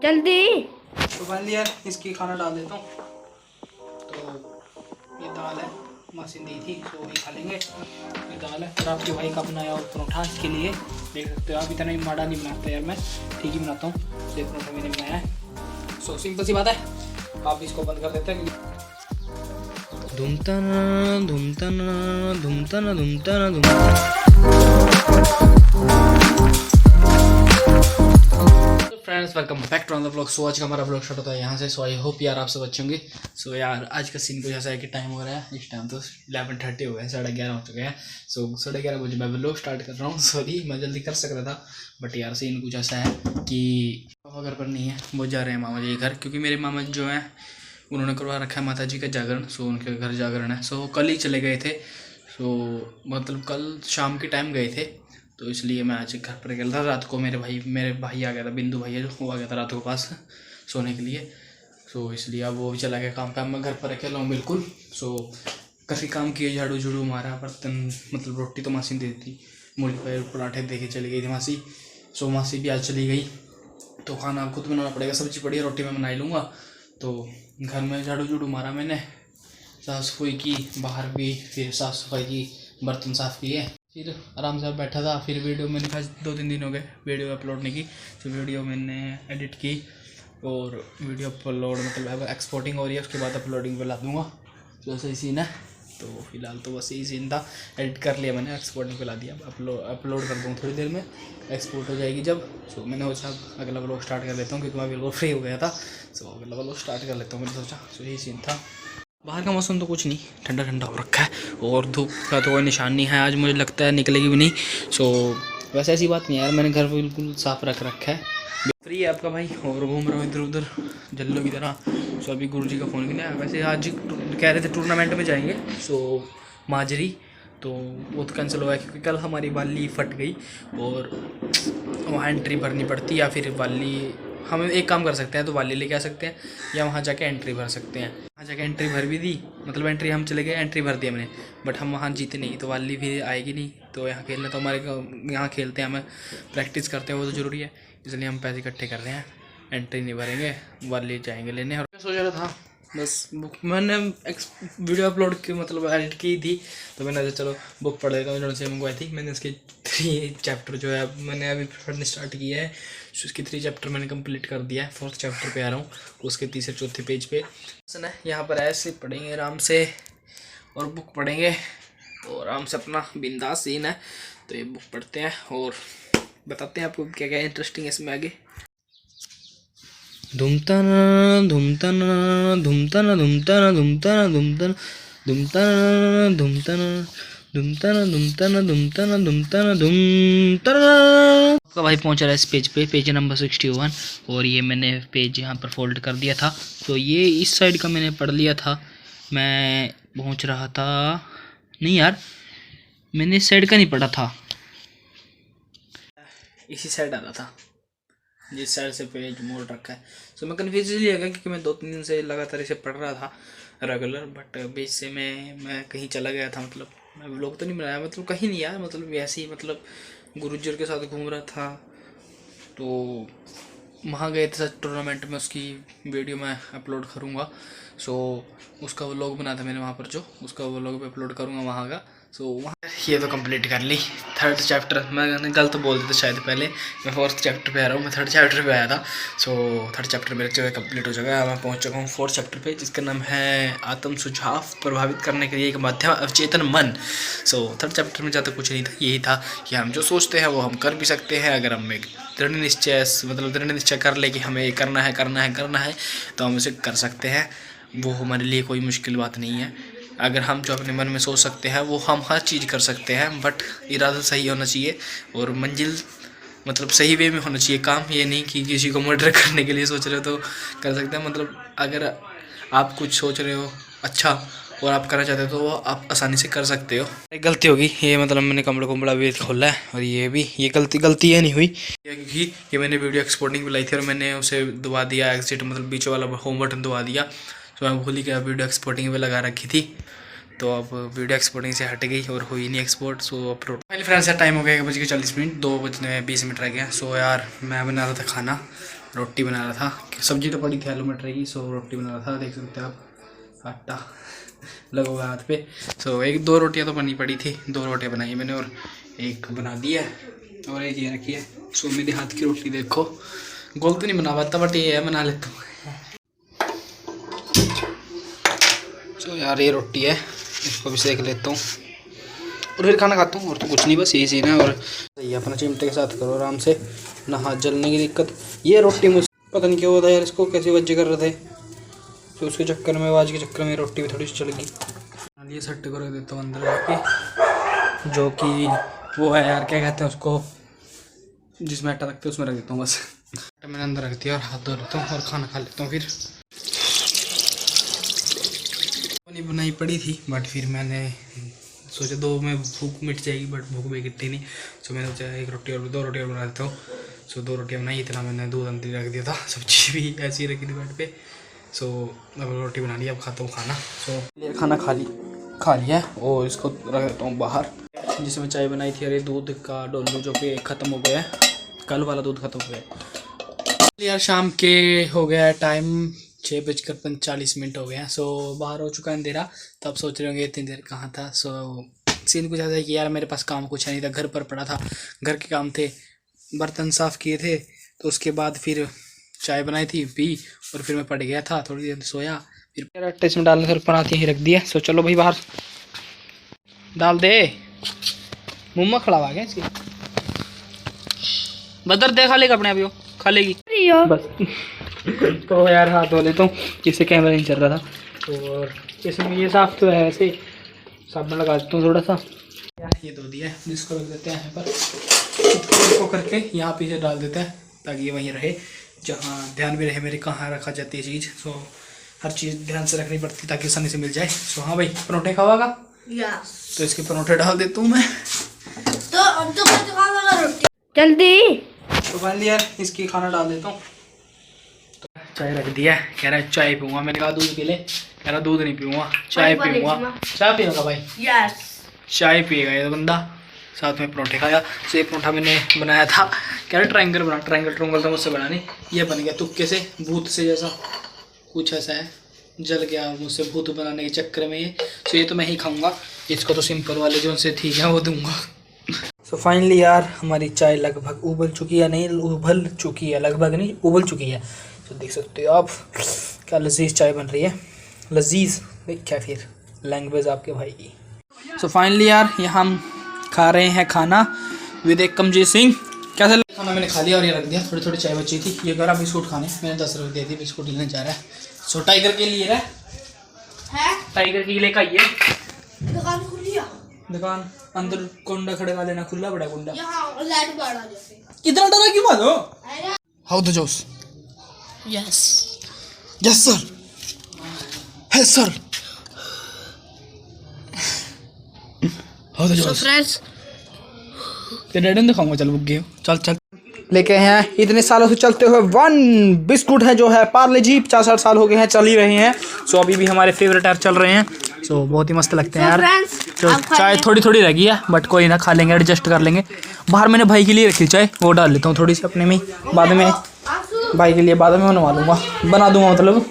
जल्दी। तो फाइनली यार इसकी खाना डाल देता हूँ। तो ये दाल है, मासी दी थी तो वही खा लेंगे। ये दाल है और आपके भाई का बनाया हुआ परोठा इसके लिए देख सकते हो आप। इतना ही माड़ा नहीं बनाता यार मैं, ठीक ही बनाता हूँ। तो ये परोठा मैंने बनाया है। सो सिंपल सी बात है, आप इसको बंद कर देते हैं। धूमताना धूमताना धूमताना धूमताना धूमताना। Friends welcome back to another vlog. So आज का हमारा व्लॉग स्टार्ट होता है यहाँ से। सो आई होप यार आप सब अच्छे होंगे। सो यार आज का सीन कुछ ऐसा है कि टाइम हो रहा है इस टाइम तो 11:30 हो गए, 11:30 हो चुके हैं। सो 11:30 बजे मैं व्लॉग स्टार्ट कर रहा हूँ। सॉरी मैं जल्दी कर सकता था बट यार सीन कुछ ऐसा है कि पापा घर पर नहीं है, वो जा रहे हैं मामा जी के घर। क्योंकि मेरे मामा जो हैं उन्होंने करवा रखा है माता जी का जागरण। सो उनके घर जागरण है। सो कल ही चले गए थे। सो मतलब कल शाम के टाइम गए थे, तो इसलिए मैं आज घर पर गया था। रात को मेरे भाई आ गया था, बिंदु भैया जो वो आ गया था रात को पास सोने के लिए। सो इसलिए अब वो भी चला गया काम मैं घर पर अकेला हूँ बिल्कुल। सो काफ़ी काम किए, झाड़ू झूड़ू मारा, बर्तन मतलब रोटी तो मासी दे दी, मूली पर पराठे दे के चली गई थी मासी। सो मासी भी आज चली गई तो खाना खुद बनाना पड़ेगा। सब्जी पड़ी है, रोटी मैं बना ही लूँगा। तो घर में झाड़ू झूड़ू मारा मैंने, साफ़ सफाई की, बाहर भी फिर साफ़ सफाई की, बर्तन साफ़ किए, फिर आराम से बैठा था। फिर वीडियो मैंने कहा 2-3 दिन हो गए वीडियो अपलोड नहीं की। तो वीडियो मैंने एडिट की और वीडियो अपलोड मतलब एक्सपोर्टिंग हो रही है, उसके बाद अपलोडिंग पे ला दूँगा। तो ऐसा ही सीन है। तो फिलहाल तो बस यही सीन था, एडिट कर लिया मैंने, एक्सपोर्टिंग पे ला दिया। अपलोड कर दूँगा थोड़ी देर में, एक्सपोर्ट हो जाएगी जब। सो मैंने सोचा अगला व्लॉग स्टार्ट कर लेता हूँ क्योंकि मैं बिल्कुल फ्री हो गया था। सो अगला व्लॉग स्टार्ट कर लेता हूँ मैंने सोचा। सो यही सीन था। बाहर का मौसम तो कुछ नहीं, ठंडा ठंडा हो रखा है और धूप का तो कोई निशान नहीं है। आज मुझे लगता है निकलेगी भी नहीं। सो वैसे ऐसी बात नहीं यार, मैंने घर बिल्कुल साफ़ रख रखा है। फ्री है आपका भाई और घूम रहा हूँ इधर उधर जल्लों की तरह। सो अभी गुरु जी का फ़ोन भी नहीं आया। वैसे आज कह रहे थे टूर्नामेंट में जाएंगे सो माजरी, तो वो तो कैंसिल हुआ है क्योंकि कल हमारी वाली फट गई और वहाँ एंट्री भरनी पड़ती, या फिर वाली हम एक काम कर सकते हैं तो वाली लेके आ सकते हैं या वहाँ जाके एंट्री भर सकते हैं। वहाँ जाके एंट्री भर भी दी, मतलब एंट्री हम चले गए, एंट्री भर दी हमने, बट हम वहाँ जीते नहीं तो वाली भी आएगी नहीं। तो यहाँ खेलना तो हमारे यहाँ खेलते हैं, हमें प्रैक्टिस करते हैं, वो तो ज़रूरी है। इसलिए हम पैसे इकट्ठे कर रहे हैं, एंट्री नहीं भरेंगे, वाली जाएंगे लेने। और सोच रहा था बस बुक मैंने वीडियो अपलोड की मतलब एडिट की थी तो मैंने चलो बुक पढ़ लेता हूँ, जिन्होंने से मंगवाई थी मैंने। इसके 3 चैप्टर जो है मैंने अभी पढ़ने स्टार्ट किया है। उसके 3 चैप्टर मैंने कंप्लीट कर दिया है। 4th चैप्टर पे आ रहा हूँ, उसके 3-4 पेज पे सुना है। यहाँ पर ऐसे पढ़ेंगे आराम से और बुक पढ़ेंगे और आराम से अपना बिंदास सीन है। तो ये बुक पढ़ते हैं और बताते हैं आपको क्या क्या इंटरेस्टिंग है इसमें आगे। धूमताना धूमताना धूमताना धूमताना धूमताना धूमताना धूमताना धूमताना धूमताना धूमताना धूमताना धूमताना धूमताना। आपका भाई पहुंच रहा है इस पेज पे, पेज नंबर 61। और ये मैंने पेज यहाँ पर फोल्ड कर दिया था। तो ये इस साइड का मैंने पढ़ लिया था। मैं पहुंच रहा था, नहीं यार मैंने इस साइड का नहीं पढ़ा था, इसी साइड आ रहा था जिस साइड से पेज मोड़ रखा है। सो मैं कन्फ्यूज इसलिए गया क्योंकि मैं 2-3 दिन से लगातार इसे पढ़ रहा था रेगुलर, बट बीच से मैं कहीं चला गया था। मतलब मैं व्लॉग तो नहीं बनाया, मतलब कहीं नहीं यार, मतलब ऐसे ही मतलब गुरुजी के साथ घूम रहा था। तो वहाँ गए थे सच टूर्नामेंट में, उसकी वीडियो मैं अपलोड करूँगा। सो उसका व्लॉग बना था मैंने वहाँ पर, जो उसका व्लॉग भी अपलोड करूँगा वहाँ का। सो वहाँ ये तो कंप्लीट कर ली 3rd चैप्टर। मैंने गलत बोल दिया था शायद पहले, मैं 4th चैप्टर पे आ रहा हूँ, मैं 3rd चैप्टर पे आया था। सो 3rd चैप्टर मेरे जो है कंप्लीट हो जाएगा। मैं पहुँच चुका हूँ 4th चैप्टर पे, जिसका नाम है आत्म सुझाव प्रभावित करने के लिए एक मध्यम अवचेतन मन। सो 3rd चैप्टर में ज़्यादा कुछ नहीं था, यही था कि हम जो सोचते हैं वो हम कर भी सकते हैं। अगर हम एक दृढ़ निश्चय कर ले कि हमें ये करना है तो हम उसे कर सकते हैं। वो हमारे लिए कोई मुश्किल बात नहीं है। अगर हम जो अपने मन में सोच सकते हैं वो हम हर चीज़ कर सकते हैं, बट इरादा सही होना चाहिए और मंजिल मतलब सही वे में होना चाहिए काम। ये नहीं कि किसी को मर्डर करने के लिए सोच रहे हो तो कर सकते हैं। मतलब अगर आप कुछ सोच रहे हो अच्छा और आप करना चाहते हो तो वो आप आसानी से कर सकते हो। एक गलती होगी ये, मतलब मैंने कमड़ा भी खोला है और ये गलती ये नहीं हुई क्योंकि ये मैंने वीडियो एक्सपोर्टिंग भी लाई थी और मैंने उसे दबा दिया, एग्जिट मतलब बीच वाला होम बटन दबा दिया। तो मैं भूल ही गया, वीडियो एक्सपोर्टिंग पे लगा रखी थी। तो अब वीडियो एक्सपोर्टिंग से हट गई और हुई नहीं एक्सपोर्ट। सो अपलोड फाइनली फ्रेंड्स यार टाइम हो गया 1:40, 2:20 रह गया। सो यार मैं बना रहा था खाना रोटी बना रहा था, सब्जी तो पड़ी थी आलू मटर की, सो रोटी बना रहा था। देख सकते हैं आप आटा लगा हुआ हाथ पे। सो एक दो रोटियां तो बनी पड़ी थी, 2 रोटियां बनाई मैंने और एक बना दी है और एक ये रखी है। सो मेरे हाथ की रोटी देखो, गोल तो नहीं बना पाता बट ये है बना लेता हूँ। सो यार ये रोटी है, इसको भी सेक लेता हूँ और फिर खाना खाता हूँ। और तो कुछ नहीं, बस यही सीन है। और ये अपना चिमटे के साथ करो आराम से, ना हाथ जलने की दिक्कत। ये रोटी मुझे पता नहीं क्या होता है यार, इसको कैसे वज्जे कर रहे थे, तो उसके चक्कर में, आवाज़ के चक्कर में रोटी भी थोड़ी सी चल गई। ये सट्टे को रख देता हूँ अंदर जाके, जो कि वो है यार, क्या कहते हैं उसको, जिसमें आटा रखते हैं उसमें रख देता हूँ बस। आटा मैंने अंदर रख दिया और हाथ धो लेता हूँ और खाना खा लेता हूँ। फिर पानी बनाई पड़ी थी बट फिर मैंने सोचा 2 में भूख मिट जाएगी, बट भूख भी कितनी नहीं। सो मैंने सोचा 1 रोटी और 2 रोटी और बना देता हूँ। सो 2 रोटियाँ बनाई, इतना मैंने दूध अंदर रख दिया था, सब्जी भी ऐसी ही रखी थी बेड पे। सो अब रोटी बना ली, अब खाता हूँ खाना। सो ये खाना खा लिया और इसको रख देता हूँ बाहर, जिसमें चाय बनाई थी। अरे दूध का डोलू जो कि ख़त्म हो गया है, कल वाला दूध ख़त्म हो गया यार। शाम के हो गया है टाइम, 6:45 हो गए हैं। सो बाहर हो चुका है अंधेरा। तब सोच रहे होंगे इतनी देर कहाँ था। सो सीन कुछ ऐसा है कि यार मेरे पास काम कुछ है नहीं था, घर पर पड़ा था, घर के काम थे, बर्तन साफ़ किए थे, तो उसके बाद फिर चाय बनाई थी, पी, और फिर मैं पड़ गया था, थोड़ी देर सोया, फिर आटे इसमें डालने से बनाती ही रख दिया। सो चलो भाई बाहर डाल दे, मुँह में खड़ा हुआ गया इसकी, बदर दे खा लेगा अपने आप, खा लेगी बस। तो यार हाथ धो लेता हूँ, जिससे कैमरा नहीं चल रहा था। और इसमें ये साफ तो है, ऐसे साबुन लगा देता हूँ थोड़ा सा। यार ये धो दिया है, जिसको रख देते हैं यहाँ पर, इसको करके यहाँ पीछे डाल देते हैं ताकि ये वहीं रहे, जहाँ ध्यान भी रहे मेरे कहाँ रखा जाती है चीज़। सो हर चीज़ ध्यान से रखनी पड़ती ताकि आसानी से मिल जाए। सो हाँ भाई, परोठे खावागा? तो इसके परोठे डाल देता हूँ मैं, जल्दी। तो फाइनली यार इसकी खाना डाल देता हूँ। चाय रख दिया, कह रहा है चाय पीऊँगा। मैंने कहा दूध पी ले, कह रहा दूध नहीं पीऊँगा, चाय पीऊँगा। चाय पिएगा भाई? यस, चाय पिएगा ये तो बंदा। साथ में परोठे खाया। तो ये परोठा मैंने बनाया था, कह रहा ट्रायंगल बना, ट्रायंगल तो मुझसे बना नहीं, ये बन गया तुक्के से, भूत से जैसा कुछ ऐसा है, जल गया मुझसे भूत बनाने के चक्कर में ये। तो ये तो मैं ही खाऊँगा, इसको तो सिंपल वाले जो उनसे ठीक है वो दूँगा। सो फाइनली यार हमारी चाय लगभग उबल चुकी है, नहीं उबल चुकी है, लगभग नहीं उबल चुकी है। तो देख सकते हो आप क्या लजीज चाय बन रही है, लजीज क्या फिर लैंग्वेज आपके भाई की। सो फाइनली यार यहाँ हम खा रहे हैं खाना विद एक कमजीत सिंह। कैसा खाना मैंने खा लिया और ये रख दिया, थोड़ी थोड़ी चाय बची थी। ये कह रहा बिस्कुट खाने, मैंने 10 रुपये दे दी, बिस्कुट लेने जा रहा है। सो टाइगर के लिए है, टाइगर के लिए खाइए। दुकान खुली है, दुकान अंदर कुंडा खड़का देना, खुला बड़ा कुंडा। यहाँ लाइट बढ़ा जैसे। इतना डरा क्यों मानो? How the josh? Yes yes sir, है sir. How the josh? Friends, तेरे डैडी ने दिखाऊंगा, चल बुक गए, चल चल लेके हैं। इतने सालों से चलते हुए 1 बिस्कुट है जो है पार्ले जी, 50-60 साल हो गए हैं, चल ही रहे हैं। सो अभी भी हमारे फेवरेट ऐप चल रहे हैं। सो बहुत ही मस्त लगते हैं यार। तो चाय थोड़ी थोड़ी रह गई है बट कोई ना, खा लेंगे, एडजस्ट कर लेंगे। बाहर मैंने भाई के लिए रखी चाय, वो डाल लेता हूँ थोड़ी सी अपने में, बाद में भाई के लिए बाद में बनवा लूँगा, बना दूँगा मतलब।